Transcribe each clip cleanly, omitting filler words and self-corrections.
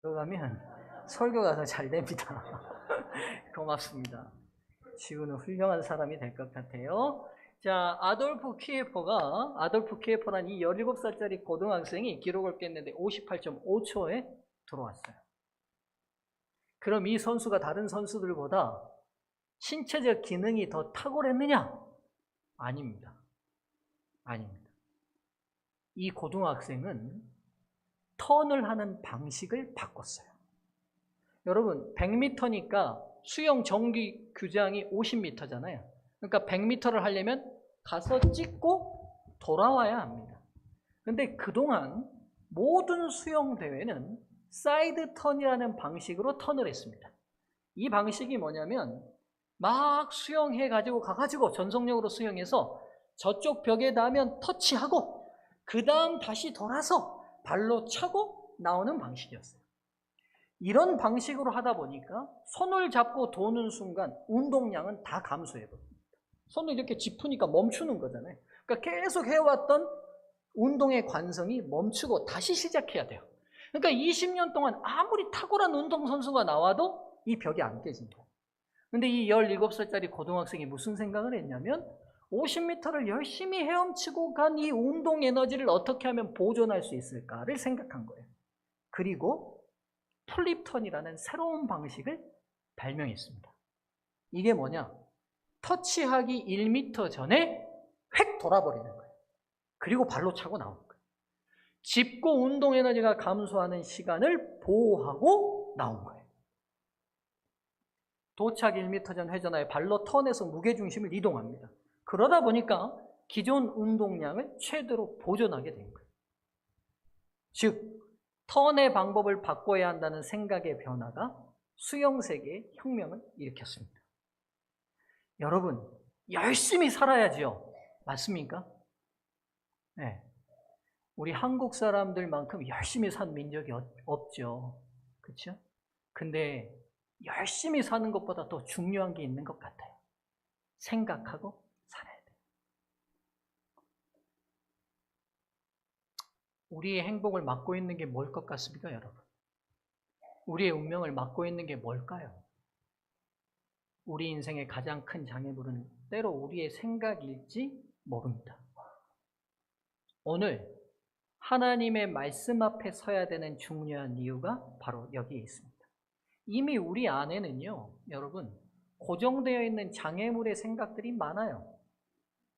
들어가면 설교가 더 잘 됩니다. 고맙습니다. 지우는 훌륭한 사람이 될 것 같아요. 자, 아돌프 키에퍼란 이 17살짜리 고등학생이 기록을 깼는데 58.5초에 들어왔어요. 그럼 이 선수가 다른 선수들보다 신체적 기능이 더 탁월했느냐? 아닙니다. 아닙니다. 이 고등학생은 턴을 하는 방식을 바꿨어요. 여러분, 100m니까 수영 정기 규장이 50m잖아요. 그러니까 100m를 하려면 가서 찍고 돌아와야 합니다. 근데 그동안 모든 수영 대회는 사이드 턴이라는 방식으로 턴을 했습니다. 이 방식이 뭐냐면 막 수영해가지고 가가지고 전속력으로 수영해서 저쪽 벽에 닿으면 터치하고 그 다음 다시 돌아서 발로 차고 나오는 방식이었어요. 이런 방식으로 하다 보니까 손을 잡고 도는 순간 운동량은 다 감소해버립니다. 손을 이렇게 짚으니까 멈추는 거잖아요. 그러니까 계속 해왔던 운동의 관성이 멈추고 다시 시작해야 돼요. 그러니까 20년 동안 아무리 탁월한 운동선수가 나와도 이 벽이 안 깨진다. 근데 이 17살짜리 고등학생이 무슨 생각을 했냐면 50m를 열심히 헤엄치고 간 이 운동 에너지를 어떻게 하면 보존할 수 있을까를 생각한 거예요. 그리고 플립턴이라는 새로운 방식을 발명했습니다. 이게 뭐냐? 터치하기 1m 전에 획 돌아버리는 거예요. 그리고 발로 차고 나오는 거예요. 짚고 운동 에너지가 감소하는 시간을 보호하고 나온 거예요. 도착 1m 전 회전하여 발로 턴해서 무게중심을 이동합니다. 그러다 보니까 기존 운동량을 최대로 보존하게 된 거예요. 즉, 턴의 방법을 바꿔야 한다는 생각의 변화가 수영 세계에 혁명을 일으켰습니다. 여러분, 열심히 살아야지요. 맞습니까? 네. 우리 한국 사람들만큼 열심히 산 민족이 없죠. 그렇죠? 근데 열심히 사는 것보다 더 중요한 게 있는 것 같아요. 생각하고 살아야 돼요. 우리의 행복을 막고 있는 게 뭘 것 같습니까, 여러분? 우리의 운명을 막고 있는 게 뭘까요? 우리 인생의 가장 큰 장애물은 때로 우리의 생각일지 모릅니다. 오늘 하나님의 말씀 앞에 서야 되는 중요한 이유가 바로 여기에 있습니다. 이미 우리 안에는요, 여러분, 고정되어 있는 장애물의 생각들이 많아요.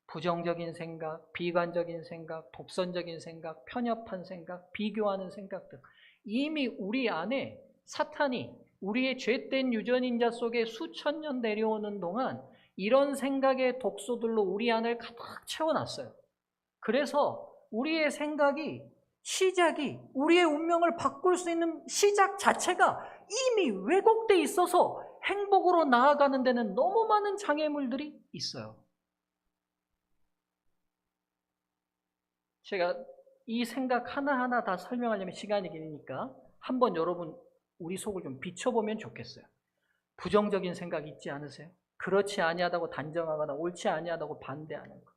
부정적인 생각, 비관적인 생각, 독선적인 생각, 편협한 생각, 비교하는 생각들. 이미 우리 안에 사탄이 우리의 죄된 유전인자 속에 수천 년 내려오는 동안 이런 생각의 독소들로 우리 안을 가득 채워놨어요. 그래서 우리의 생각이 시작이 우리의 운명을 바꿀 수 있는 시작 자체가 이미 왜곡되어 있어서 행복으로 나아가는 데는 너무 많은 장애물들이 있어요. 제가 이 생각 하나하나 다 설명하려면 시간이 길니까 한번 여러분 우리 속을 좀 비춰보면 좋겠어요. 부정적인 생각 있지 않으세요? 그렇지 아니하다고 단정하거나 옳지 아니하다고 반대하는 거.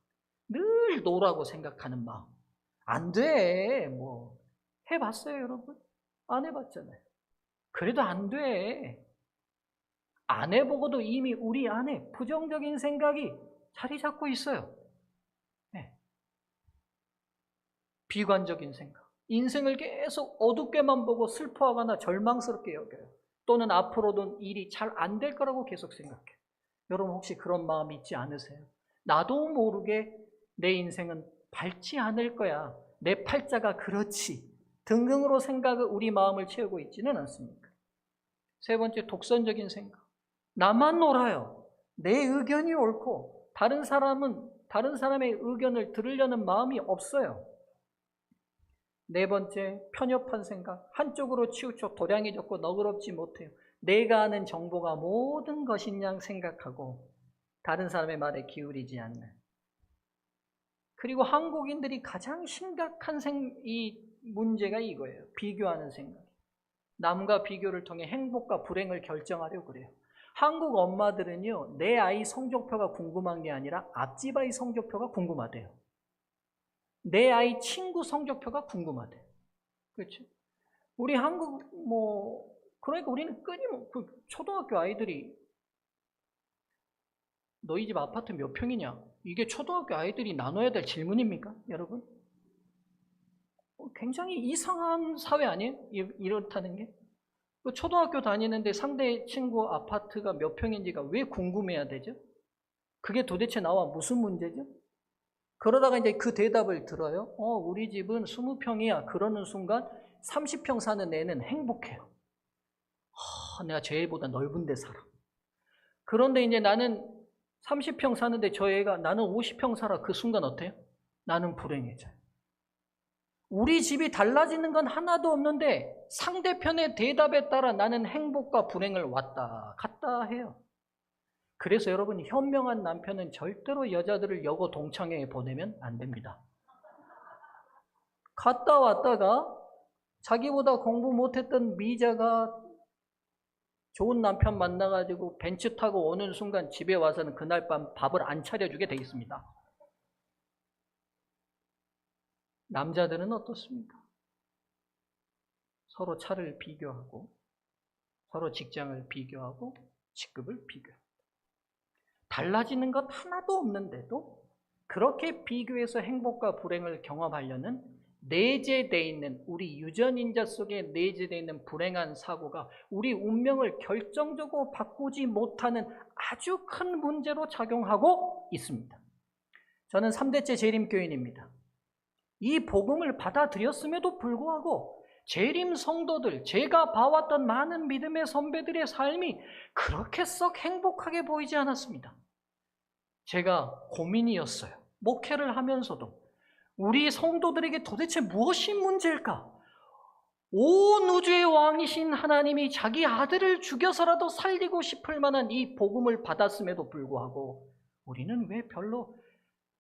늘 노라고 생각하는 마음. 안 돼. 뭐 해봤어요, 여러분? 안 해봤잖아요. 그래도 안 돼. 안 해보고도 이미 우리 안에 부정적인 생각이 자리 잡고 있어요. 네. 비관적인 생각. 인생을 계속 어둡게만 보고 슬퍼하거나 절망스럽게 여겨요. 또는 앞으로도 일이 잘 안 될 거라고 계속 생각해요. 여러분 혹시 그런 마음 있지 않으세요? 나도 모르게 내 인생은 밝지 않을 거야. 내 팔자가 그렇지. 등등으로 생각을 우리 마음을 채우고 있지는 않습니까? 세 번째, 독선적인 생각. 나만 놀아요. 내 의견이 옳고 다른 사람의 의견을 들으려는 마음이 없어요. 네 번째, 편협한 생각. 한쪽으로 치우쳐 도량해졌고 너그럽지 못해요. 내가 아는 정보가 모든 것인 양 생각하고 다른 사람의 말에 기울이지 않는. 그리고 한국인들이 가장 심각한 이 문제가 이거예요. 비교하는 생각. 남과 비교를 통해 행복과 불행을 결정하려고 그래요. 한국 엄마들은요, 내 아이 성적표가 궁금한 게 아니라 앞집 아이 성적표가 궁금하대요. 내 아이 친구 성적표가 궁금하대요. 그렇죠? 우리 한국 그러니까 우리는 끊임없이 초등학교 아이들이 너희 집 아파트 몇 평이냐? 이게 초등학교 아이들이 나눠야 될 질문입니까, 여러분? 굉장히 이상한 사회 아니에요? 이렇다는 게? 초등학교 다니는데 상대 친구 아파트가 몇 평인지가 왜 궁금해야 되죠? 그게 도대체 나와 무슨 문제죠? 그러다가 이제 그 대답을 들어요. 우리 집은 20평이야. 그러는 순간 30평 사는 애는 행복해요. 내가 제 애보다 넓은 데 살아. 그런데 이제 나는 30평 사는데 저 애가 나는 50평 살아. 그 순간 어때요? 나는 불행해져요. 우리 집이 달라지는 건 하나도 없는데 상대편의 대답에 따라 나는 행복과 불행을 왔다 갔다 해요. 그래서 여러분, 현명한 남편은 절대로 여자들을 여고 동창회에 보내면 안 됩니다. 갔다 왔다가 자기보다 공부 못했던 미자가 좋은 남편 만나가지고 벤츠 타고 오는 순간 집에 와서는 그날 밤 밥을 안 차려주게 돼 있습니다. 남자들은 어떻습니까? 서로 차를 비교하고 서로 직장을 비교하고 직급을 비교합니다. 달라지는 것 하나도 없는데도 그렇게 비교해서 행복과 불행을 경험하려는 내재되어 있는 우리 유전인자 속에 내재되어 있는 불행한 사고가 우리 운명을 결정적으로 바꾸지 못하는 아주 큰 문제로 작용하고 있습니다. 저는 3대째 재림교인입니다. 이 복음을 받아들였음에도 불구하고 재림 성도들, 제가 봐왔던 많은 믿음의 선배들의 삶이 그렇게 썩 행복하게 보이지 않았습니다. 제가 고민이었어요. 목회를 하면서도 우리 성도들에게 도대체 무엇이 문제일까? 온 우주의 왕이신 하나님이 자기 아들을 죽여서라도 살리고 싶을 만한 이 복음을 받았음에도 불구하고 우리는 왜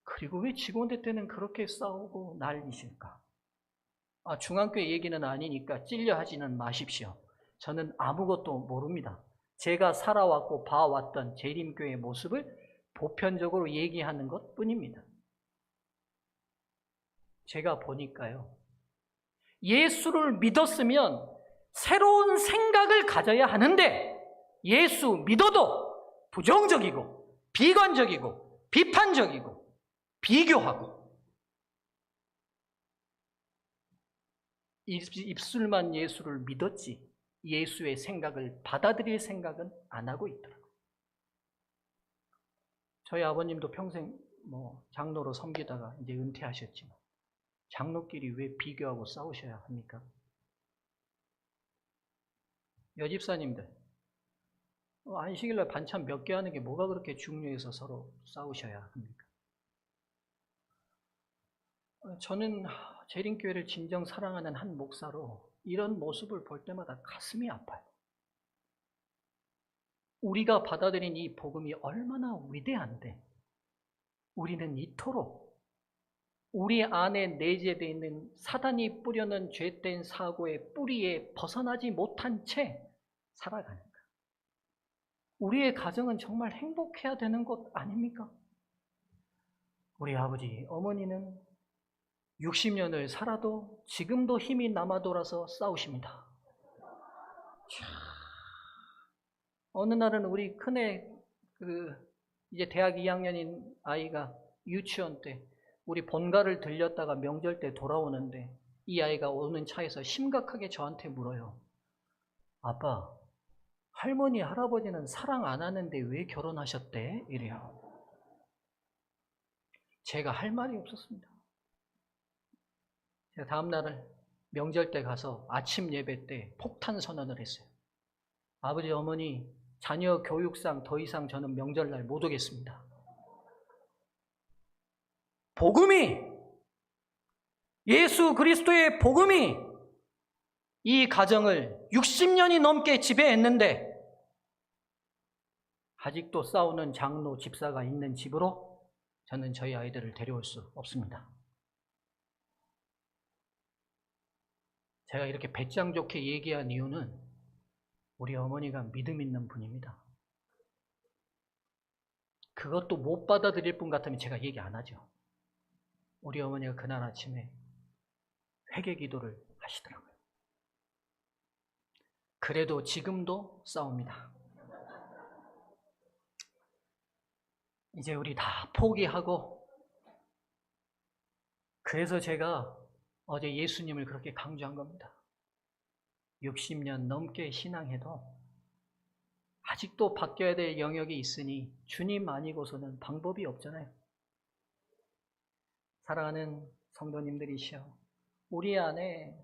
그리고 왜 직원들 때는 그렇게 싸우고 난리실까? 중앙교회 얘기는 아니니까 찔려 하지는 마십시오. 저는 아무것도 모릅니다. 제가 살아왔고 봐왔던 재림교회의 모습을 보편적으로 얘기하는 것 뿐입니다. 제가 보니까요, 예수를 믿었으면 새로운 생각을 가져야 하는데 예수 믿어도 부정적이고 비관적이고 비판적이고 비교하고 입술만 예수를 믿었지 예수의 생각을 받아들일 생각은 안 하고 있더라고요. 저희 아버님도 평생 장로로 섬기다가 이제 은퇴하셨지만 장로끼리 왜 비교하고 싸우셔야 합니까? 여집사님들, 안식일날 반찬 몇 개 하는 게 뭐가 그렇게 중요해서 서로 싸우셔야 합니까? 저는 재림교회를 진정 사랑하는 한 목사로 이런 모습을 볼 때마다 가슴이 아파요. 우리가 받아들인 이 복음이 얼마나 위대한데 우리는 이토록 우리 안에 내재되어 있는 사단이 뿌려놓은 죄된 사고의 뿌리에 벗어나지 못한 채 살아가는가? 우리의 가정은 정말 행복해야 되는 것 아닙니까? 우리 아버지, 어머니는 60년을 살아도 지금도 힘이 남아 돌아서 싸우십니다. 어느 날은 우리 큰애 이제 대학 2학년인 아이가 유치원 때 우리 본가를 들렸다가 명절 때 돌아오는데 이 아이가 오는 차에서 심각하게 저한테 물어요. 아빠, 할머니, 할아버지는 사랑 안 하는데 왜 결혼하셨대? 이래요. 제가 할 말이 없었습니다. 제가 다음 날을 명절 때 가서 아침 예배 때 폭탄 선언을 했어요. 아버지, 어머니, 자녀 교육상 더 이상 저는 명절날 못 오겠습니다. 복음이, 예수 그리스도의 복음이 이 가정을 60년이 넘게 지배했는데 아직도 싸우는 장로, 집사가 있는 집으로 저는 저희 아이들을 데려올 수 없습니다. 제가 이렇게 배짱 좋게 얘기한 이유는 우리 어머니가 믿음 있는 분입니다. 그것도 못 받아들일 분 같으면 제가 얘기 안 하죠. 우리 어머니가 그날 아침에 회개 기도를 하시더라고요. 그래도 지금도 싸웁니다. 이제 우리 다 포기하고, 그래서 제가 어제 예수님을 그렇게 강조한 겁니다. 60년 넘게 신앙해도 아직도 바뀌어야 될 영역이 있으니 주님 아니고서는 방법이 없잖아요. 사랑하는 성도님들이시여, 우리 안에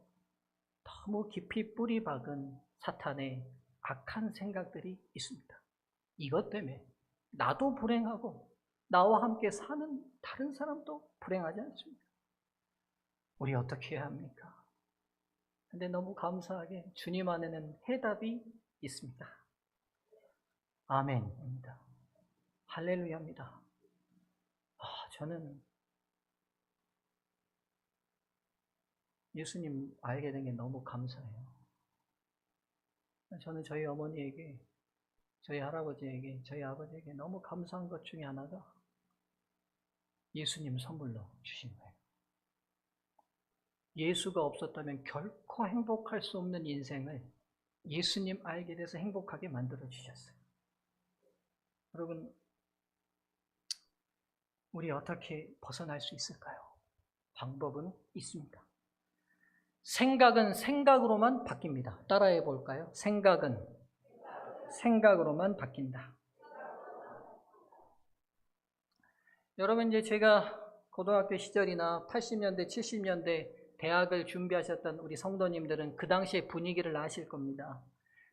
너무 깊이 뿌리 박은 사탄의 악한 생각들이 있습니다. 이것 때문에 나도 불행하고 나와 함께 사는 다른 사람도 불행하지 않습니까? 우리 어떻게 해야 합니까? 근데 너무 감사하게 주님 안에는 해답이 있습니다. 아멘입니다. 할렐루야입니다. 저는 예수님 알게 된 게 너무 감사해요. 저는 저희 어머니에게, 저희 할아버지에게, 저희 아버지에게 너무 감사한 것 중에 하나가 예수님 선물로 주신 거예요. 예수가 없었다면 결코 행복할 수 없는 인생을 예수님 알게 돼서 행복하게 만들어 주셨어요. 여러분, 우리 어떻게 벗어날 수 있을까요? 방법은 있습니다. 생각은 생각으로만 바뀝니다. 따라해 볼까요? 생각은 생각으로만 바뀐다. 여러분, 이제 제가 고등학교 시절이나 80년대, 70년대 대학을 준비하셨던 우리 성도님들은 그 당시의 분위기를 아실 겁니다.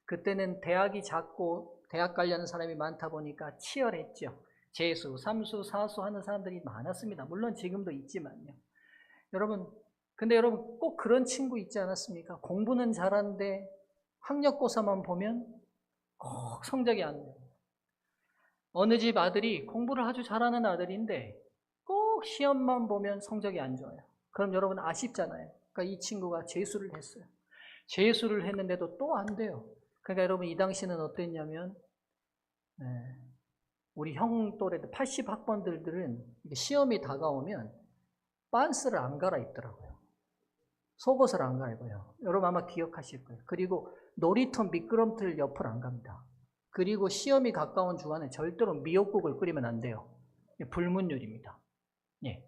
그때는 대학이 작고 대학 가려는 사람이 많다 보니까 치열했죠. 재수, 삼수, 사수 하는 사람들이 많았습니다. 물론 지금도 있지만요. 근데 여러분 꼭 그런 친구 있지 않았습니까? 공부는 잘하는데 학력고사만 보면 꼭 성적이 안 돼요. 어느 집 아들이 공부를 아주 잘하는 아들인데 꼭 시험만 보면 성적이 안 좋아요. 그럼 여러분 아쉽잖아요. 그러니까 이 친구가 재수를 했어요. 재수를 했는데도 또 안 돼요. 그러니까 여러분 이 당시는 어땠냐면 우리 형 또래들 80학번들은 시험이 다가오면 빤스를 안 갈아입더라고요. 속옷을 안 갈아입어요. 여러분 아마 기억하실 거예요. 그리고 놀이터 미끄럼틀 옆을 안 갑니다. 그리고 시험이 가까운 주간에 절대로 미역국을 끓이면 안 돼요. 불문율입니다. 예.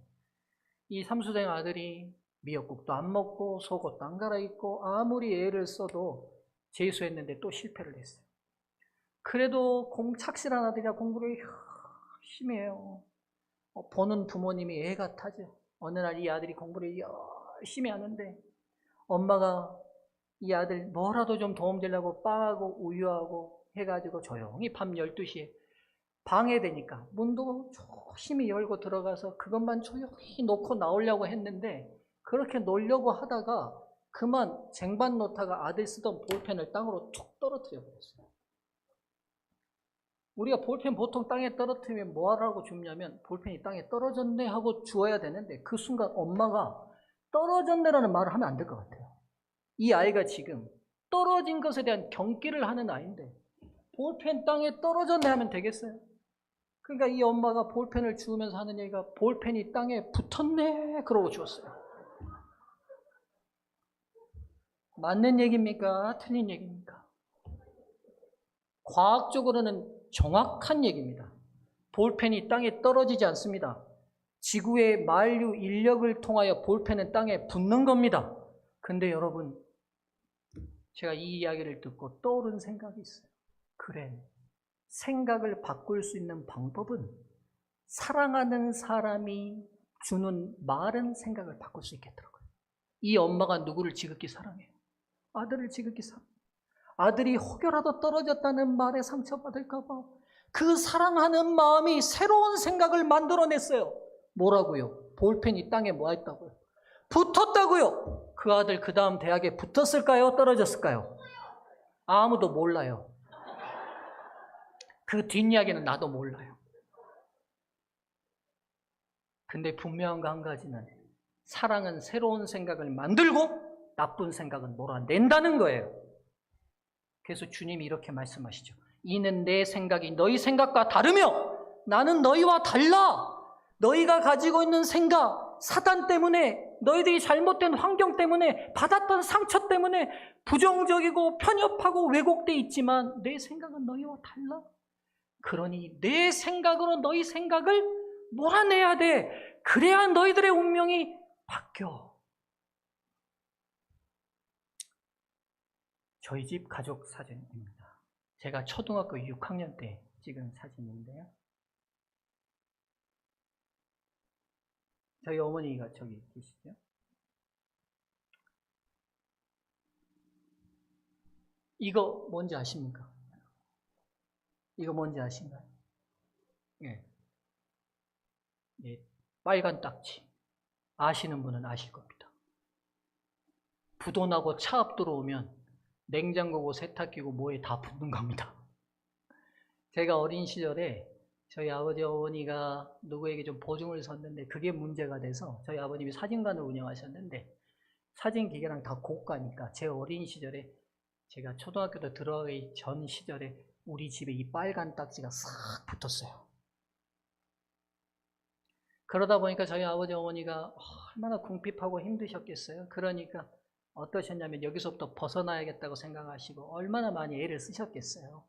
이 삼수생 아들이 미역국도 안 먹고 속옷도 안 갈아입고 아무리 애를 써도 재수했는데 또 실패를 했어요. 그래도 착실한 아들이라 공부를 열심히 해요. 보는 부모님이 애가 타죠. 어느 날 이 아들이 공부를 열심히 하는데 엄마가 이 아들 뭐라도 좀 도움되려고 빵하고 우유하고 해가지고 조용히 밤 12시에 방해되니까 문도 조심히 열고 들어가서 그것만 조용히 놓고 나오려고 했는데 그렇게 놀려고 하다가 그만 쟁반 놓다가 아들 쓰던 볼펜을 땅으로 툭 떨어뜨려 버렸어요. 우리가 볼펜 보통 땅에 떨어뜨리면 뭐하라고 줍냐면 볼펜이 땅에 떨어졌네 하고 주어야 되는데 그 순간 엄마가 떨어졌네라는 말을 하면 안 될 것 같아요. 이 아이가 지금 떨어진 것에 대한 경기를 하는 아이인데 볼펜 땅에 떨어졌네 하면 되겠어요? 그러니까 이 엄마가 볼펜을 주우면서 하는 얘기가 볼펜이 땅에 붙었네 그러고 주었어요. 맞는 얘기입니까? 틀린 얘기입니까? 과학적으로는 정확한 얘기입니다. 볼펜이 땅에 떨어지지 않습니다. 지구의 만류 인력을 통하여 볼펜은 땅에 붙는 겁니다. 근데 여러분, 제가 이 이야기를 듣고 떠오른 생각이 있어요. 그래, 생각을 바꿀 수 있는 방법은 사랑하는 사람이 주는 말은 생각을 바꿀 수 있겠더라고요. 이 엄마가 누구를 지극히 사랑해요? 아들을 지극히 사랑해요. 아들이 혹여라도 떨어졌다는 말에 상처받을까 봐 그 사랑하는 마음이 새로운 생각을 만들어냈어요. 뭐라고요? 볼펜이 땅에 뭐 했다고요? 붙었다고요. 그 아들 그 다음 대학에 붙었을까요? 떨어졌을까요? 아무도 몰라요. 그 뒷이야기는 나도 몰라요. 근데 분명한 거 한 가지는 사랑은 새로운 생각을 만들고 나쁜 생각은 몰아낸다는 거예요. 그래서 주님이 이렇게 말씀하시죠. 이는 내 생각이 너희 생각과 다르며 나는 너희와 달라. 너희가 가지고 있는 생각, 사단 때문에, 너희들이 잘못된 환경 때문에, 받았던 상처 때문에 부정적이고 편협하고 왜곡돼 있지만 내 생각은 너희와 달라. 그러니 내 생각으로 너희 생각을 몰아내야 돼. 그래야 너희들의 운명이 바뀌어. 저희 집 가족 사진입니다. 제가 초등학교 6학년 때 찍은 사진인데요. 저희 어머니가 저기 계시죠? 이거 뭔지 아십니까? 이거 뭔지 아신가요? 예. 예, 빨간 딱지. 아시는 분은 아실 겁니다. 부도나고 차 앞 들어오면 냉장고고 세탁기고 뭐에 다 붙는 겁니다. 제가 어린 시절에 저희 아버지 어머니가 누구에게 좀 보증을 섰는데 그게 문제가 돼서 저희 아버님이 사진관을 운영하셨는데 사진 기계랑 다 고가니까 제 어린 시절에 제가 초등학교도 들어가기 전 시절에 우리 집에 이 빨간 딱지가 싹 붙었어요. 그러다 보니까 저희 아버지 어머니가 얼마나 궁핍하고 힘드셨겠어요. 그러니까 어떠셨냐면 여기서부터 벗어나야겠다고 생각하시고 얼마나 많이 애를 쓰셨겠어요.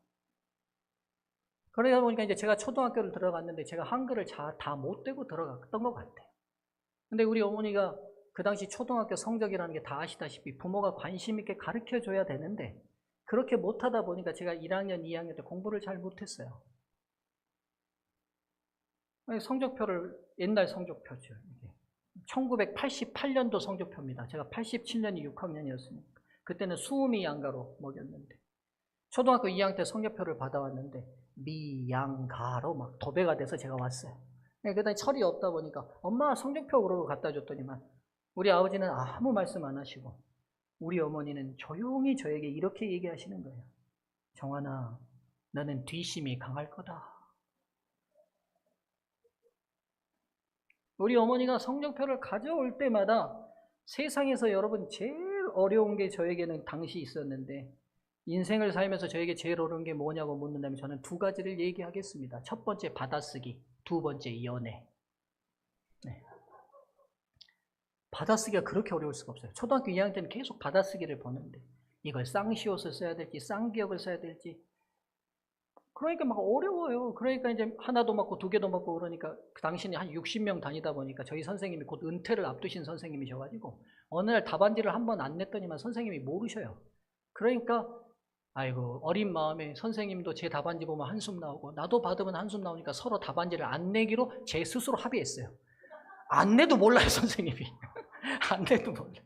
그러다 보니까 이제 제가 초등학교를 들어갔는데 제가 한글을 다 못 되고 들어갔던 것 같아요. 근데 우리 어머니가 그 당시 초등학교 성적이라는 게 다 아시다시피 부모가 관심 있게 가르쳐 줘야 되는데 그렇게 못하다 보니까 제가 1학년, 2학년 때 공부를 잘 못했어요. 성적표를, 옛날 성적표죠. 이게 1988년도 성적표입니다. 제가 87년이 6학년이었으니까 그때는 수음이 양가로 먹였는데 초등학교 2학년 때 성적표를 받아왔는데 미, 양, 가로 막 도배가 돼서 제가 왔어요. 그다음에 철이 없다 보니까 엄마 성적표 그러고 갖다 줬더니만 우리 아버지는 아무 말씀 안 하시고 우리 어머니는 조용히 저에게 이렇게 얘기하시는 거예요. 정환아, 너는 뒷심이 강할 거다. 우리 어머니가 성적표를 가져올 때마다 세상에서 여러분 제일 어려운 게 저에게는 당시 있었는데 인생을 살면서 저에게 제일 어려운 게 뭐냐고 묻는다면 저는 두 가지를 얘기하겠습니다. 첫 번째 받아쓰기, 두 번째 연애. 네. 받아쓰기가 그렇게 어려울 수가 없어요. 초등학교 2학년 때는 계속 받아쓰기를 보는데 이걸 쌍시옷을 써야 될지 쌍기역을 써야 될지 그러니까 막 어려워요. 그러니까 이제 하나도 맞고 두 개도 맞고 그러니까 그 당시에 한 60명 다니다 보니까 저희 선생님이 곧 은퇴를 앞두신 선생님이셔가지고 어느 날 답안지를 한 번 안 냈더니만 선생님이 모르셔요. 그러니까 아이고 어린 마음에 선생님도 제 답안지 보면 한숨 나오고 나도 받으면 한숨 나오니까 서로 답안지를 안 내기로 제 스스로 합의했어요. 안 내도 몰라요 선생님이. 안 내도 몰라요.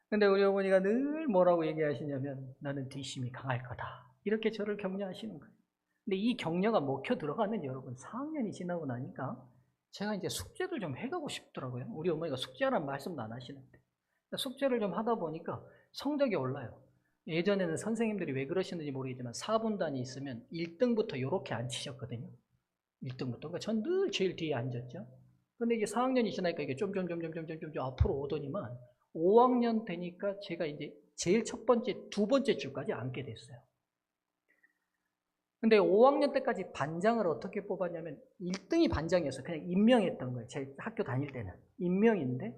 근데 우리 어머니가 늘 뭐라고 얘기하시냐면 나는 뒷심이 강할 거다. 이렇게 저를 격려하시는 거예요. 근데 이 격려가 먹혀 들어가는 여러분 4학년이 지나고 나니까 제가 이제 숙제를 좀 해가고 싶더라고요. 우리 어머니가 숙제하라는 말씀도 안 하시는데 숙제를 좀 하다 보니까 성적이 올라요. 예전에는 선생님들이 왜 그러시는지 모르겠지만 4분단이 있으면 1등부터 이렇게 앉히셨거든요. 1등부터. 그러니까 전 늘 제일 뒤에 앉았죠. 근데 이제 4학년이 지나니까 이게 좀 앞으로 오더니만 5학년 되니까 제가 이제 제일 첫 번째, 두 번째 줄까지 앉게 됐어요. 근데 5학년 때까지 반장을 어떻게 뽑았냐면 1등이 반장이었어요. 그냥 임명했던 거예요. 제 학교 다닐 때는. 임명인데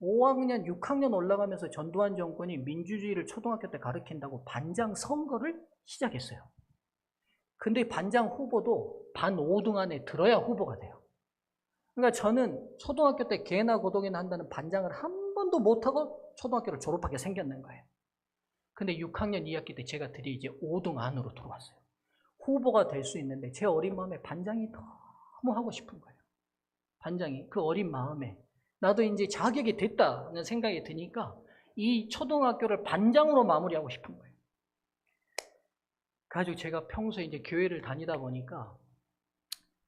5학년, 6학년 올라가면서 전두환 정권이 민주주의를 초등학교 때 가르친다고 반장 선거를 시작했어요. 근데 반장 후보도 반 5등 안에 들어야 후보가 돼요. 그러니까 저는 초등학교 때 개나 고동이나 한다는 반장을 한 번도 못하고 초등학교를 졸업하게 생겼는 거예요. 근데 6학년 2학기 때 제가 드디어 이제 5등 안으로 들어왔어요. 후보가 될 수 있는데 제 어린 마음에 반장이 너무 하고 싶은 거예요. 반장이 그 어린 마음에 나도 이제 자격이 됐다는 생각이 드니까 이 초등학교를 반장으로 마무리하고 싶은 거예요. 그래가지고 제가 평소에 이제 교회를 다니다 보니까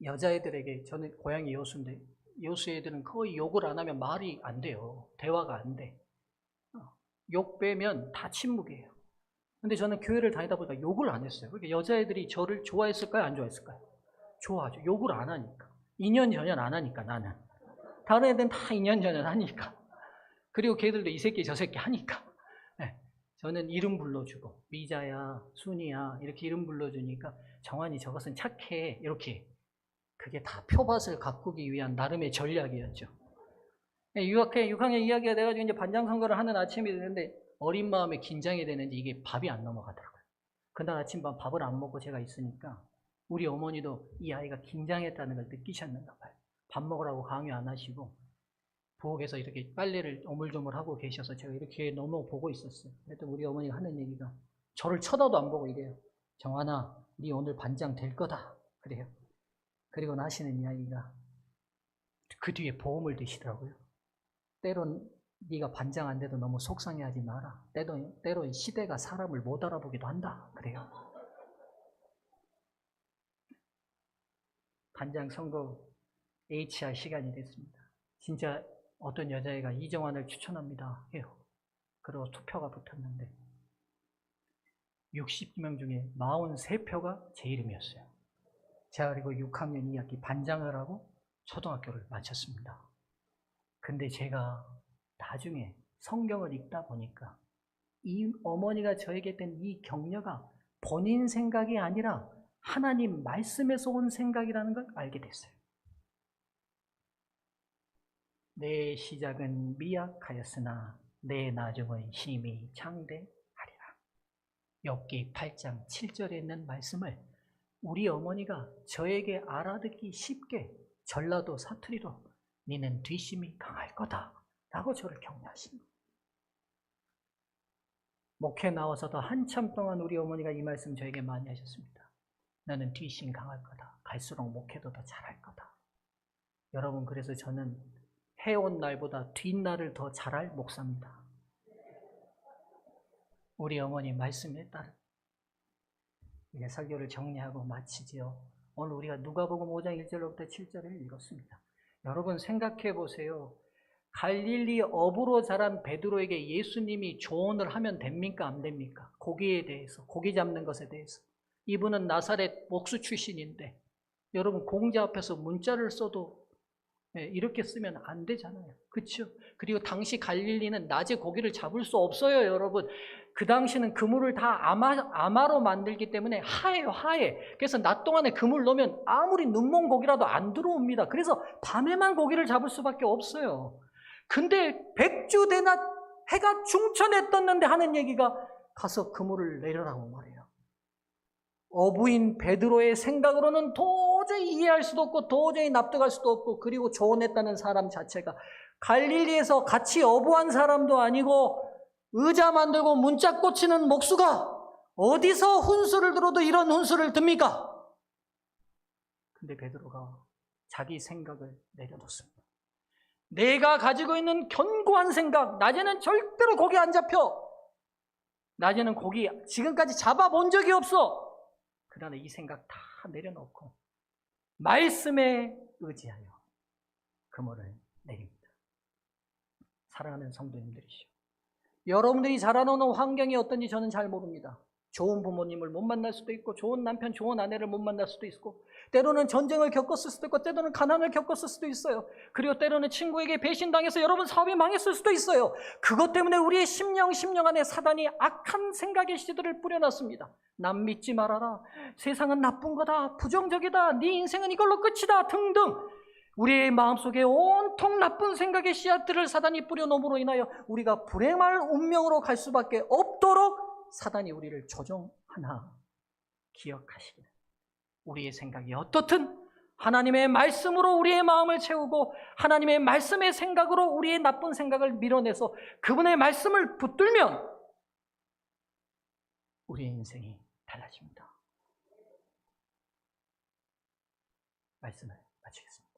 여자애들에게 저는 고향이 여수인데 여수 애들은 거의 욕을 안 하면 말이 안 돼요. 대화가 안 돼. 욕 빼면 다 침묵이에요. 근데 저는 교회를 다니다 보니까 욕을 안 했어요. 그러니까 여자애들이 저를 좋아했을까요? 안 좋아했을까요? 좋아하죠. 욕을 안 하니까. 인연전연 안 하니까 나는. 다른 애들은 다 인연전연 하니까. 그리고 걔들도 이 새끼 저 새끼 하니까. 네. 저는 이름 불러주고 미자야, 순이야 이렇게 이름 불러주니까 정환이 저것은 착해 이렇게. 그게 다 표밭을 가꾸기 위한 나름의 전략이었죠. 6학년 6학년 이야기가 돼가지고 이제 반장 선거를 하는 아침이 되는데 어린 마음에 긴장이 되는지 이게 밥이 안 넘어가더라고요. 그날 아침밥 밥을 안 먹고 제가 있으니까 우리 어머니도 이 아이가 긴장했다는 걸 느끼셨는가 봐요. 밥 먹으라고 강요 안 하시고 부엌에서 이렇게 빨래를 오물조물하고 계셔서 제가 이렇게 너무 보고 있었어요. 그랬더니 우리 어머니가 하는 얘기가 저를 쳐다도 안 보고 이래요. 정환아, 네 오늘 반장 될 거다. 그래요. 그리고 나시는 이야기가 그 뒤에 보험을 드시더라고요. 때론 네가 반장 안 돼도 너무 속상해하지 마라. 때론 시대가 사람을 못 알아보기도 한다. 그래요. 반장 선거 HR 시간이 됐습니다. 진짜 어떤 여자애가 이정환을 추천합니다 해요. 그리고 투표가 붙었는데 60명 중에 43표가 제 이름이었어요. 제가 그리고 6학년 2학기 반장을 하고 초등학교를 마쳤습니다. 근데 제가 나중에 성경을 읽다 보니까 이 어머니가 저에게 했던 이 격려가 본인 생각이 아니라 하나님 말씀에서 온 생각이라는 걸 알게 됐어요. 내 시작은 미약하였으나 내 나중은 힘이 장대하리라. 욥기 8장 7절에 있는 말씀을 우리 어머니가 저에게 알아듣기 쉽게 전라도 사투리로 니는 뒷심이 강할 거다 라고 저를 격려하십니다. 목회 나와서도 한참 동안 우리 어머니가 이 말씀 저에게 많이 하셨습니다. 너는 뒷심 강할 거다. 갈수록 목회도 더 잘할 거다. 여러분, 그래서 저는 해온 날보다 뒷날을 더 잘할 목사입니다. 우리 어머니 말씀에 따라 이제 설교를 정리하고 마치지요. 오늘 우리가 누가복음 5장 1절로부터 7절을 읽었습니다. 여러분 생각해 보세요. 갈릴리 어부로 자란 베드로에게 예수님이 조언을 하면 됩니까? 안 됩니까? 고기에 대해서, 고기 잡는 것에 대해서. 이분은 나사렛 목수 출신인데 여러분 공자 앞에서 문자를 써도 이렇게 쓰면 안 되잖아요. 그렇죠? 그리고 당시 갈릴리는 낮에 고기를 잡을 수 없어요, 여러분. 그 당시는 그물을 다 아마로 만들기 때문에 하예요, 하예. 그래서 낮 동안에 그물 넣으면 아무리 눈먼 고기라도 안 들어옵니다. 그래서 밤에만 고기를 잡을 수밖에 없어요. 근데 백주대낮 해가 중천에 떴는데 하는 얘기가 가서 그물을 내려라고 말해요. 어부인 베드로의 생각으로는 도저히 이해할 수도 없고 도저히 납득할 수도 없고, 그리고 조언했다는 사람 자체가 갈릴리에서 같이 어부한 사람도 아니고 의자 만들고 문짝 꽂히는 목수가 어디서 훈수를 들어도 이런 훈수를 듭니까? 근데 베드로가 자기 생각을 내려놓습니다. 내가 가지고 있는 견고한 생각, 낮에는 절대로 고기 안 잡혀. 낮에는 고기 지금까지 잡아본 적이 없어. 그러나 이 생각 다 내려놓고 말씀에 의지하여 그물을 내립니다. 사랑하는 성도님들이시오. 여러분들이 자라나는 환경이 어떤지 저는 잘 모릅니다. 좋은 부모님을 못 만날 수도 있고 좋은 남편, 좋은 아내를 못 만날 수도 있고 때로는 전쟁을 겪었을 수도 있고 때로는 가난을 겪었을 수도 있어요. 그리고 때로는 친구에게 배신당해서 여러분 사업이 망했을 수도 있어요. 그것 때문에 우리의 심령 안에 사단이 악한 생각의 씨들을 뿌려놨습니다. 남 믿지 말아라. 세상은 나쁜 거다. 부정적이다. 네 인생은 이걸로 끝이다. 등등. 우리의 마음속에 온통 나쁜 생각의 씨앗들을 사단이 뿌려놓음으로 인하여 우리가 불행할 운명으로 갈 수밖에 없도록 사단이 우리를 조종하나 기억하시기를. 우리의 생각이 어떻든 하나님의 말씀으로 우리의 마음을 채우고 하나님의 말씀의 생각으로 우리의 나쁜 생각을 밀어내서 그분의 말씀을 붙들면 우리의 인생이 달라집니다. 말씀을 마치겠습니다.